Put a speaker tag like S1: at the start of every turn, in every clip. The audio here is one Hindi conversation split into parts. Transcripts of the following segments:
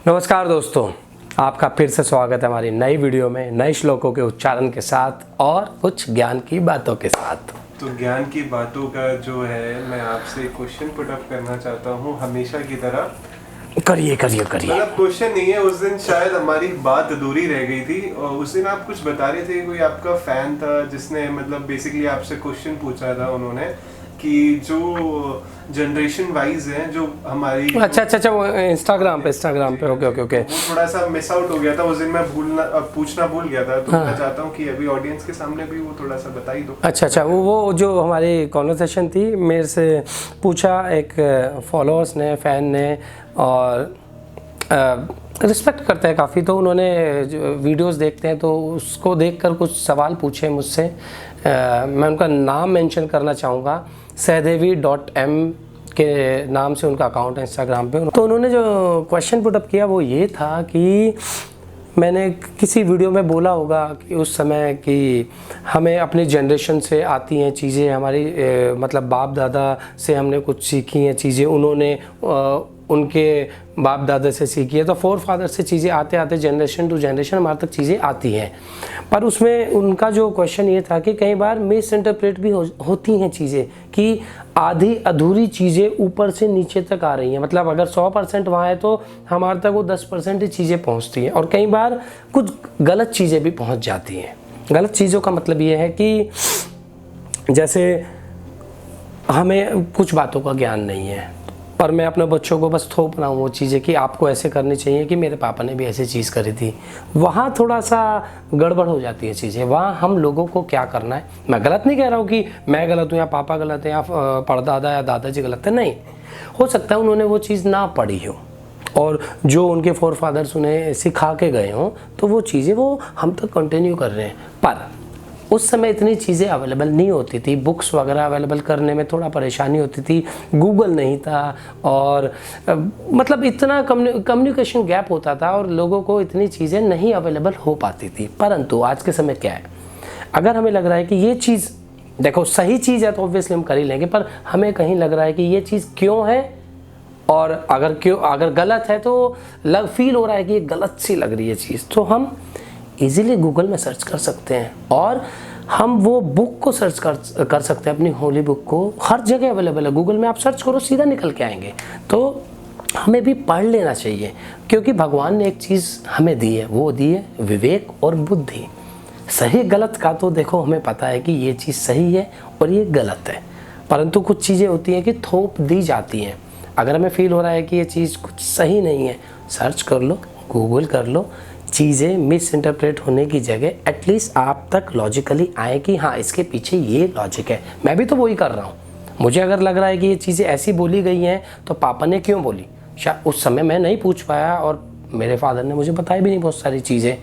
S1: नमस्कार दोस्तों, आपका फिर से स्वागत है हमारी नई वीडियो में नए श्लोकों के उच्चारण के साथ और कुछ ज्ञान की बातों के साथ।
S2: तो ज्ञान की बातों का जो है मैं आपसे क्वेश्चन पुट अप करना चाहता हूँ हमेशा की तरह।
S1: करिए।
S2: मतलब क्वेश्चन नहीं है, उस दिन शायद हमारी बात अधूरी रह गई थी और उस दिन आप कुछ बता रहे थे, कोई आपका फैन था जिसने मतलब बेसिकली आपसे क्वेश्चन पूछा था उन्होंने कि जो जनरेशन वाइज है जो हमारी
S1: अच्छा वो इंस्टाग्राम पे ओके
S2: वो थोड़ा सा मिस आउट हो गया था उस दिन, मैं पूछना भूल गया था। तो
S1: हाँ।
S2: मैं चाहता हूँ कि अभी ऑडियंस के सामने भी वो थोड़ा सा बता ही दो।
S1: अच्छा वो जो हमारी कॉन्वर्सेशन थी, मेरे से पूछा एक फॉलोअर्स ने, फैन ने, और रिस्पेक्ट करते हैं काफ़ी, तो उन्होंने वीडियोस देखते हैं तो उसको देखकर कुछ सवाल पूछे मुझसे। मैं उनका नाम मेंशन करना चाहूँगा, सहदेवी.m के नाम से उनका अकाउंट है इंस्टाग्राम पे। तो उन्होंने जो क्वेश्चन पुट अप किया वो ये था कि मैंने किसी वीडियो में बोला होगा कि उस समय कि हमें अपनी जनरेशन से आती हैं चीज़ें, हमारी मतलब बाप दादा से हमने कुछ सीखी हैं चीज़ें, उन्होंने उनके बाप दादा से सीखी है, तो फोर फादर से चीज़ें आते आते जनरेशन टू जनरेशन हमारे तक चीज़ें आती हैं। पर उसमें उनका जो क्वेश्चन ये था कि कई बार मिस इंटरप्रेट भी होती हैं चीज़ें, कि आधी अधूरी चीज़ें ऊपर से नीचे तक आ रही हैं। मतलब अगर 100% वहाँ है तो हमारे तक वो 10% ही चीज़ें पहुँचती हैं, और कई बार कुछ गलत चीज़ें भी पहुँच जाती हैं। गलत चीज़ों का मतलब ये है कि जैसे हमें कुछ बातों का ज्ञान नहीं है और मैं अपने बच्चों को बस थोप रहा हूँ वो चीज़ें कि आपको ऐसे करनी चाहिए, कि मेरे पापा ने भी ऐसी चीज़ करी थी। वहाँ थोड़ा सा गड़बड़ हो जाती है चीज़ें। वहाँ हम लोगों को क्या करना है, मैं गलत नहीं कह रहा हूँ कि मैं गलत हूँ या पापा गलत है या परदादा या दादाजी गलत है, नहीं। हो सकता है उन्होंने वो चीज़ ना पढ़ी हो और जो उनके फोर फादर्स उन्हें सिखा के गए हों तो वो चीज़ें वो हम तक कंटिन्यू कर रहे हैं। पर उस समय इतनी चीज़ें अवेलेबल नहीं होती थी, बुक्स वगैरह अवेलेबल करने में थोड़ा परेशानी होती थी, गूगल नहीं था, और मतलब इतना कम्युनिकेशन गैप होता था और लोगों को इतनी चीज़ें नहीं अवेलेबल हो पाती थी। परंतु आज के समय क्या है, अगर हमें लग रहा है कि ये चीज़ देखो सही चीज़ है तो ऑब्वियसली हम कर ही लेंगे, पर हमें कहीं लग रहा है कि ये चीज़ क्यों है, और अगर गलत है तो फील हो रहा है कि ये गलत सी लग रही है चीज़, तो हम इजीली गूगल में सर्च कर सकते हैं और हम वो बुक को सर्च कर सकते हैं। अपनी होली बुक को हर जगह अवेलेबल है, गूगल में आप सर्च करो सीधा निकल के आएंगे। तो हमें भी पढ़ लेना चाहिए, क्योंकि भगवान ने एक चीज़ हमें दी है, वो दी है विवेक और बुद्धि। सही गलत का तो देखो हमें पता है कि ये चीज़ सही है और ये गलत है, परंतु कुछ चीज़ें होती हैं कि थोप दी जाती हैं। अगर हमें फील हो रहा है कि ये चीज़ कुछ सही नहीं है, सर्च कर लो, गूगल कर लो, चीज़ें मिस इंटरप्रेट होने की जगह एटलीस्ट आप तक लॉजिकली आए कि हाँ इसके पीछे ये लॉजिक है। मैं भी तो वही कर रहा हूँ। मुझे अगर लग रहा है कि ये चीज़ें ऐसी बोली गई हैं तो पापा ने क्यों बोली, शायद उस समय मैं नहीं पूछ पाया और मेरे फादर ने मुझे बताई भी नहीं बहुत सारी चीज़ें।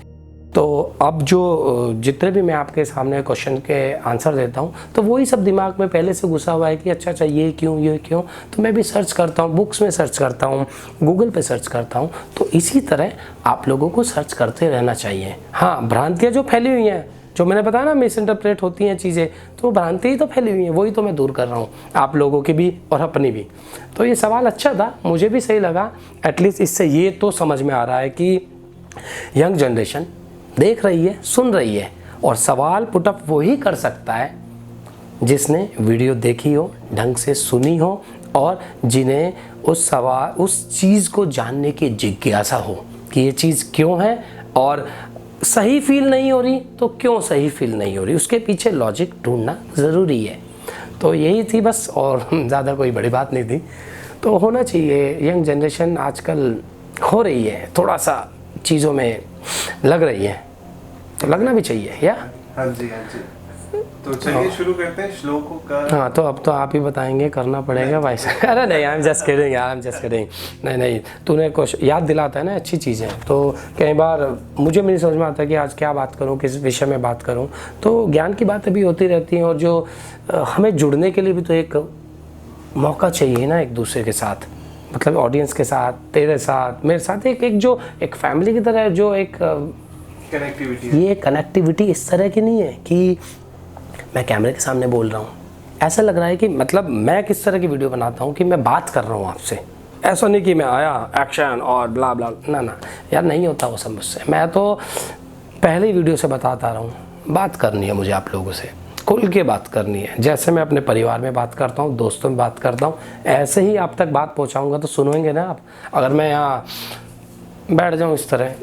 S1: तो अब जो जितने भी मैं आपके सामने क्वेश्चन के आंसर देता हूँ तो वही सब दिमाग में पहले से घुसा हुआ है कि अच्छा ये क्यों। तो मैं भी सर्च करता हूँ, बुक्स में सर्च करता हूँ, गूगल पे सर्च करता हूँ। तो इसी तरह आप लोगों को सर्च करते रहना चाहिए। हाँ, भ्रांतियाँ जो फैली हुई हैं, जो मैंने बताया ना मिस इंटरप्रेट होती हैं चीज़ें, तो भ्रांति ही तो फैली हुई हैं, वही तो मैं दूर कर रहा हूँ आप लोगों की भी और अपनी भी। तो ये सवाल अच्छा था, मुझे भी सही लगा। एटलीस्ट इससे ये तो समझ में आ रहा है कि यंग जनरेशन देख रही है, सुन रही है, और सवाल पुटअप वही कर सकता है जिसने वीडियो देखी हो, ढंग से सुनी हो, और जिन्हें उस चीज़ को जानने की जिज्ञासा हो कि ये चीज़ क्यों है, और सही फील नहीं हो रही तो क्यों सही फील नहीं हो रही, उसके पीछे लॉजिक ढूंढना ज़रूरी है। तो यही थी बस, और ज़्यादा कोई बड़ी बात नहीं थी। तो होना चाहिए, यंग जनरेशन आजकल हो रही है, थोड़ा सा चीज़ों में लग रही है, तो लगना भी चाहिए या?
S2: हाँ जी। तो चलिए शुरू करते हैं श्लोकों का।
S1: हाँ, तो अब तो आप ही बताएंगे, करना पड़ेगा भाई साहब। अरे नहीं, आई एम जस्ट किडिंग यार, आई एम जस्ट किडिंग। नहीं, तूने कुछ याद दिलाता है ना, अच्छी चीज़ें। तो कई बार मुझे भी नहीं समझ में आता कि आज क्या बात करूँ, किस विषय में बात करूँ। तो ज्ञान की बातें भी होती रहती हैं, और जो हमें जुड़ने के लिए भी तो एक मौका चाहिए ना एक दूसरे के साथ, मतलब ऑडियंस के साथ, तेरे साथ, मेरे साथ, एक फैमिली की तरह जो एक
S2: कनेक्टिविटी।
S1: ये कनेक्टिविटी इस तरह की नहीं है कि मैं कैमरे के सामने बोल रहा हूँ। ऐसा लग रहा है कि मतलब मैं किस तरह की वीडियो बनाता हूँ कि मैं बात कर रहा हूँ आपसे, ऐसा नहीं कि मैं आया एक्शन और ब्ला ब्ला, ना ना यार, नहीं होता वो सब मुझसे। मैं तो पहले वीडियो से बताता रहा हूँ, बात करनी है मुझे आप लोगों से, खुल के बात करनी है। जैसे मैं अपने परिवार में बात करता हूँ, दोस्तों में बात करता हूँ, ऐसे ही आप तक बात पहुँचाऊँगा तो सुनेंगे ना आप। अगर मैं यहाँ बैठ जाऊँ इस तरह,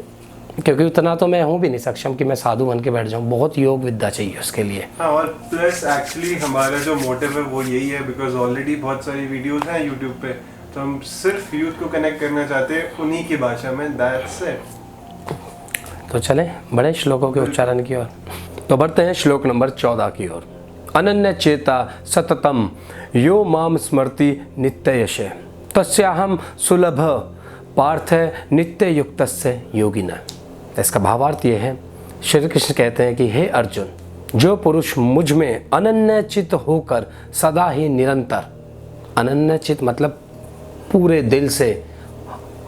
S1: क्योंकि उतना तो मैं हूँ भी नहीं सक्षम कि मैं साधु बन के बैठ जाऊँ, बहुत योग विद्या चाहिए उसके लिए।
S2: हाँ, और प्लस एक्चुअली हमारा जो मोटिव है वो यही है, बिकॉज ऑलरेडी बहुत सारी वीडियोस हैं यूट्यूब पे, तो हम सिर्फ यूथ को कनेक्ट करना चाहते हैं उन्हीं की भाषा में, दैट्स इट।
S1: तो चले बड़े श्लोकों के उच्चारण की ओर। तो बढ़ते हैं श्लोक नंबर 14 की ओर। अनन्य चेता सततम यो माम स्मृति नित्य यशे तस्याहम सुलभ पार्थ नित्य युक्तस्य योगिना। इसका भावार्थ ये है, श्री कृष्ण कहते हैं कि हे अर्जुन, जो पुरुष मुझ में अनन्यचित होकर सदा ही निरंतर, अनन्यचित मतलब पूरे दिल से,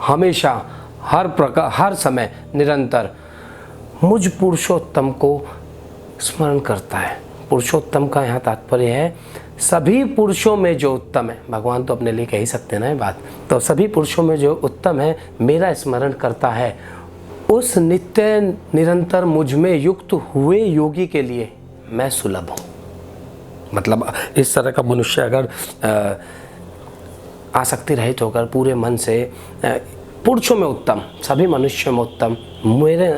S1: हमेशा, हर प्रकार, हर समय निरंतर मुझ पुरुषोत्तम को स्मरण करता है। पुरुषोत्तम का यहाँ तात्पर्य है सभी पुरुषों में जो उत्तम है, भगवान तो अपने लिए कह ही सकते हैं ना ये बात, तो सभी पुरुषों में जो उत्तम है मेरा स्मरण करता है, उस नित्य निरंतर मुझ में युक्त हुए योगी के लिए मैं सुलभ हूँ। मतलब इस तरह का मनुष्य अगर आसक्ति रहित होकर पूरे मन से पुरुषों में उत्तम, सभी मनुष्यों में उत्तम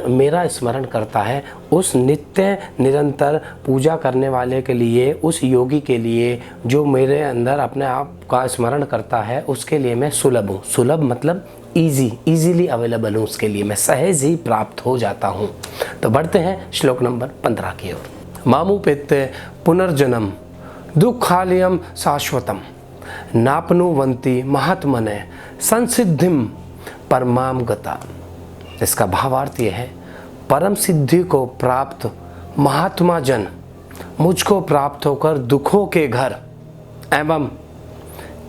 S1: मेरा स्मरण करता है, उस नित्य निरंतर पूजा करने वाले के लिए, उस योगी के लिए जो मेरे अंदर अपने आप का स्मरण करता है, उसके लिए मैं सुलभ हूँ। सुलभ मतलब इजीली अवेलेबल हूँ, उसके लिए मैं सहज ही प्राप्त हो जाता हूँ। तो बढ़ते हैं श्लोक नंबर 15 की ओर। मामुपेत्य पुनर्जन्म दुःखालयम शाश्वतम नापनुवन्ति महात्मने संसिद्धिम परमाम गता। इसका भावार्थ ये है, परम सिद्धि को प्राप्त महात्मा जन मुझको प्राप्त होकर दुखों के घर एवं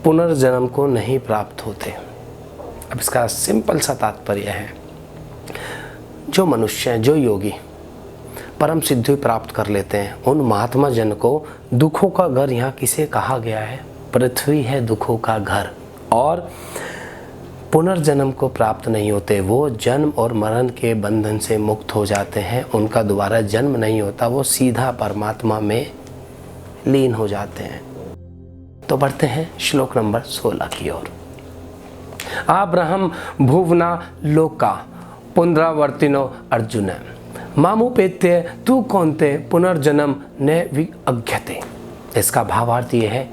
S1: पुनर्जन्म को नहीं प्राप्त होते। अब इसका सिंपल सा तात्पर्य है, जो मनुष्य, जो योगी परम सिद्धि प्राप्त कर लेते हैं, उन महात्मा जन को दुखों का घर यहाँ किसे कहा गया है? पृथ्वी है दुखों का घर, और पुनर्जन्म को प्राप्त नहीं होते। वो जन्म और मरण के बंधन से मुक्त हो जाते हैं, उनका दोबारा जन्म नहीं होता, वो सीधा परमात्मा में लीन हो जाते हैं। तो बढ़ते हैं श्लोक नंबर 16 की ओर। आब्रहम भुवना लोका पुनरावर्तिनो अर्जुन मामुपेत्य तू कौन्ते पुनर्जन्म न विअज्ञते। इसका भावार्थ ये है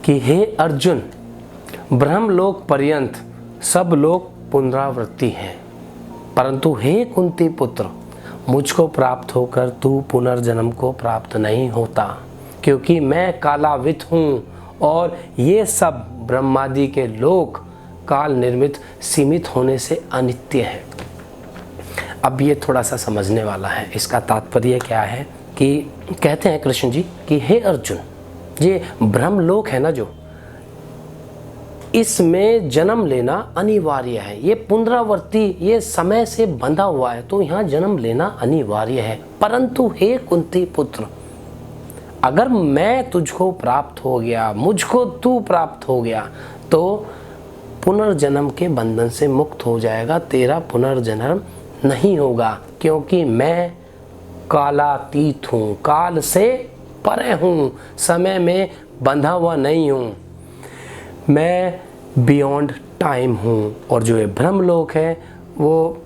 S1: कि हे अर्जुन, ब्रह्मलोक पर्यंत सब लोग पुनरावृत्ति हैं, परंतु हे कुंती पुत्र, मुझको प्राप्त होकर तू पुनर्जन्म को प्राप्त नहीं होता, क्योंकि मैं कालावित हूँ और ये सब ब्रह्मादि के लोक काल निर्मित सीमित होने से अनित्य है। अब ये थोड़ा सा समझने वाला है। इसका तात्पर्य क्या है कि कहते हैं कृष्ण जी कि हे अर्जुन, ये ब्रह्मलोक है ना, जो इसमें जन्म लेना अनिवार्य है, ये पुनरावर्ती, ये समय से बंधा हुआ है, तो यहाँ जन्म लेना अनिवार्य है। परंतु हे कुंती पुत्र, अगर मैं तुझको प्राप्त हो गया, मुझको तू प्राप्त हो गया, तो पुनर्जन्म के बंधन से मुक्त हो जाएगा, तेरा पुनर्जन्म नहीं होगा, क्योंकि मैं कालातीत हूँ, काल से परे हूँ, समय में बंधा हुआ नहीं हूँ, मैं बियॉन्ड टाइम हूँ। और जो ये ब्रह्मलोक है वो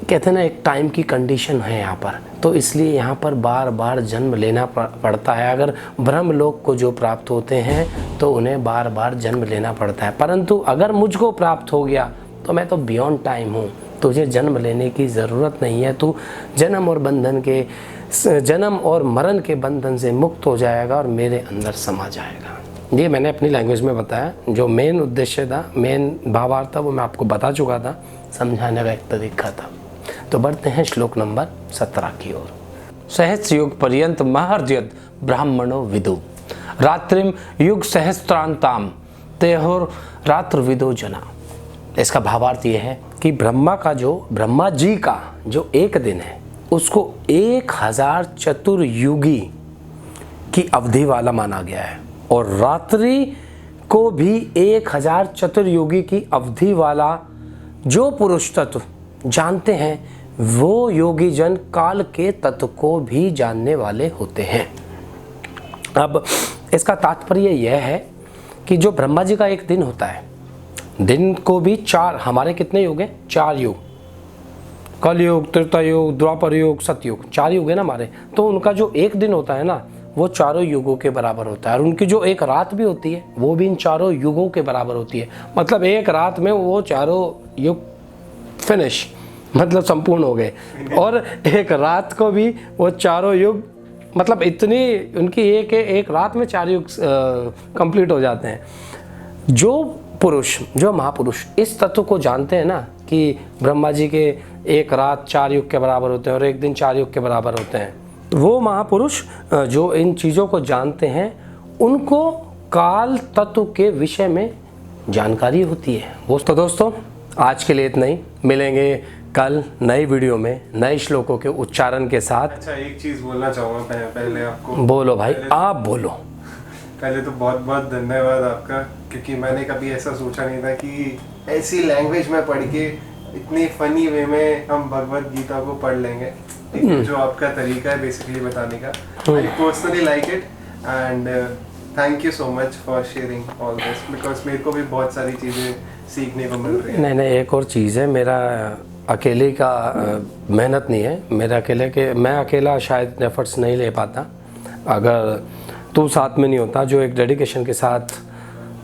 S1: कहते हैं ना, एक टाइम की कंडीशन है यहाँ पर, तो इसलिए यहाँ पर बार बार जन्म लेना पड़ता है। अगर ब्रह्मलोक को जो प्राप्त होते हैं तो उन्हें बार बार जन्म लेना पड़ता है, परंतु अगर मुझको प्राप्त हो गया तो मैं तो बियॉन्ड टाइम हूँ, तुझे जन्म लेने की ज़रूरत नहीं है, तू जन्म और मरण के बंधन से मुक्त हो जाएगा और मेरे अंदर समा जाएगा। ये मैंने अपनी लैंग्वेज में बताया, जो मेन उद्देश्य था, मेन भावार्थ था, वो मैं आपको बता चुका था, समझाने का एक तरीका था। तो बढ़ते हैं श्लोक नंबर 17 की ओर। सहस्र युग पर्यंत महर्जयत ब्राह्मणो विदु रात्रिम युग सहस्त्रांताम तेहोर रात्र विदो जना। इसका भावार्थ ये है कि ब्रह्मा जी का जो एक दिन है, उसको 1000 चतुर्युगी की अवधि वाला माना गया है, और रात्रि को भी 1000 चतुर्युगी की अवधि वाला जो पुरुष तत्व जानते हैं, वो योगी जन काल के तत्व को भी जानने वाले होते हैं। अब इसका तात्पर्य यह है कि जो ब्रह्मा जी का एक दिन होता है, दिन को भी 4, हमारे कितने युग हैं? 4 युग, कलयुग, त्रेता युग, द्वापर युग, सतयुग, 4 युग है ना हमारे। तो उनका जो एक दिन होता है ना, वो चारों युगों के बराबर होता है। और उनकी जो एक रात भी होती है, वो भी इन चारों युगों के बराबर होती है। मतलब एक रात में वो चारों युग फिनिश, मतलब संपूर्ण हो गए। और एक रात को भी वो चारों युग, मतलब इतनी उनकी एक रात में 4 युग कंप्लीट हो जाते हैं। जो पुरुष, जो महापुरुष इस तत्व को जानते हैं ना कि ब्रह्मा जी के एक रात 4 युग के बराबर होते हैं और एक दिन 4 युग के बराबर होते हैं, वो महापुरुष जो इन चीज़ों को जानते हैं, उनको काल तत्व के विषय में जानकारी होती है। तो दोस्तों, आज के लिए इतना ही। मिलेंगे कल नई वीडियो में नए श्लोकों के उच्चारण के साथ।
S2: अच्छा, एक चीज़ बोलना चाहूँगा पहले आपको।
S1: बोलो भाई, आप बोलो।
S2: पहले तो बहुत बहुत धन्यवाद आपका, क्योंकि मैंने कभी ऐसा सोचा नहीं था कि ऐसी लैंग्वेज में पढ़ के इतनी फनी वे में हम भगवत गीता को पढ़ लेंगे। जो आपका तरीका है बेसिकली बताने का, I personally like it and thank you so much for sharing all this, because मेरे को भी बहुत सारी चीज़ें सीखने को मिल रही है।
S1: नहीं, एक और चीज़ है, मेरा अकेले का मेहनत नहीं है, मेरा अकेले के, मैं अकेला शायद एफर्ट्स नहीं ले पाता अगर तू साथ में नहीं होता। जो एक डेडिकेशन के साथ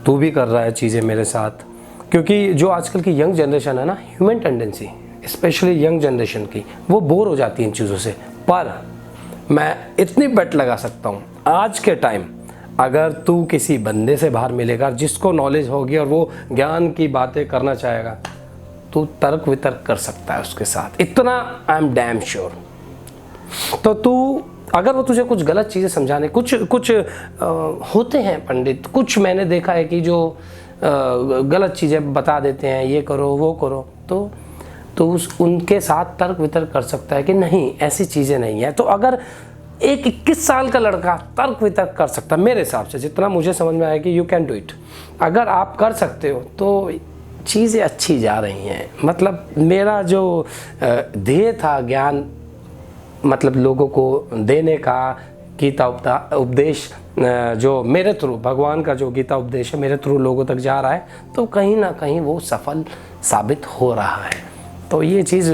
S1: तू भी कर रहा है चीज़ें मेरे साथ, क्योंकि जो आजकल की यंग जनरेशन है ना, human tendency specially young generation की, वो बोर हो जाती है इन चीज़ों से। पर मैं इतनी बेट लगा सकता हूँ, आज के टाइम अगर तू किसी बंदे से बाहर मिलेगा जिसको नॉलेज होगी और वो ज्ञान की बातें करना चाहेगा, तू तर्क वितर्क कर सकता है उसके साथ, इतना आई एम डैम श्योर। तो तू, अगर वो तुझे कुछ गलत चीज़ें समझाने, कुछ होते हैं पंडित, कुछ मैंने देखा है कि जो गलत चीज़ें बता देते हैं, ये करो वो करो, तो उनके साथ तर्क वितर्क कर सकता है कि नहीं, ऐसी चीज़ें नहीं है। तो अगर एक 21 साल का लड़का तर्क वितर्क कर सकता है, मेरे हिसाब से जितना मुझे समझ में आया कि यू कैन डू इट, अगर आप कर सकते हो तो चीज़ें अच्छी जा रही हैं। मतलब मेरा जो ध्येय था ज्ञान, मतलब लोगों को देने का, गीता उपदेश जो मेरे थ्रू, भगवान का जो गीता उपदेश है मेरे थ्रू लोगों तक जा रहा है, तो कहीं ना कहीं वो सफल साबित हो रहा है। तो ये चीज़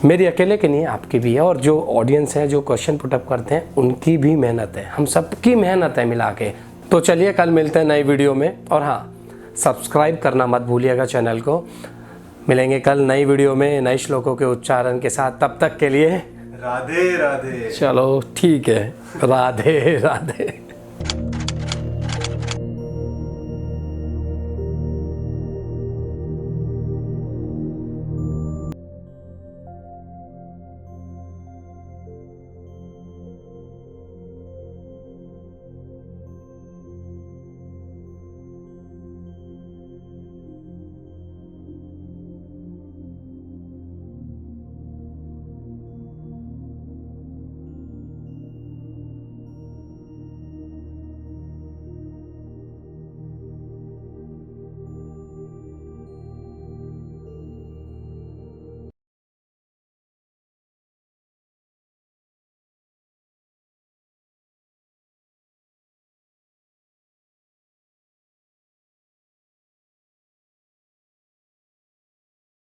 S1: मेरी अकेले की नहीं है, आपकी भी है, और जो ऑडियंस है, जो क्वेश्चन पुटअप करते हैं, उनकी भी मेहनत है, हम सबकी मेहनत है मिला के। तो चलिए कल मिलते हैं नई वीडियो में, और हाँ, सब्सक्राइब करना मत भूलिएगा चैनल को। मिलेंगे कल नई वीडियो में नए श्लोकों के उच्चारण के साथ। तब तक के लिए
S2: राधे राधे।
S1: चलो ठीक है, राधे राधे।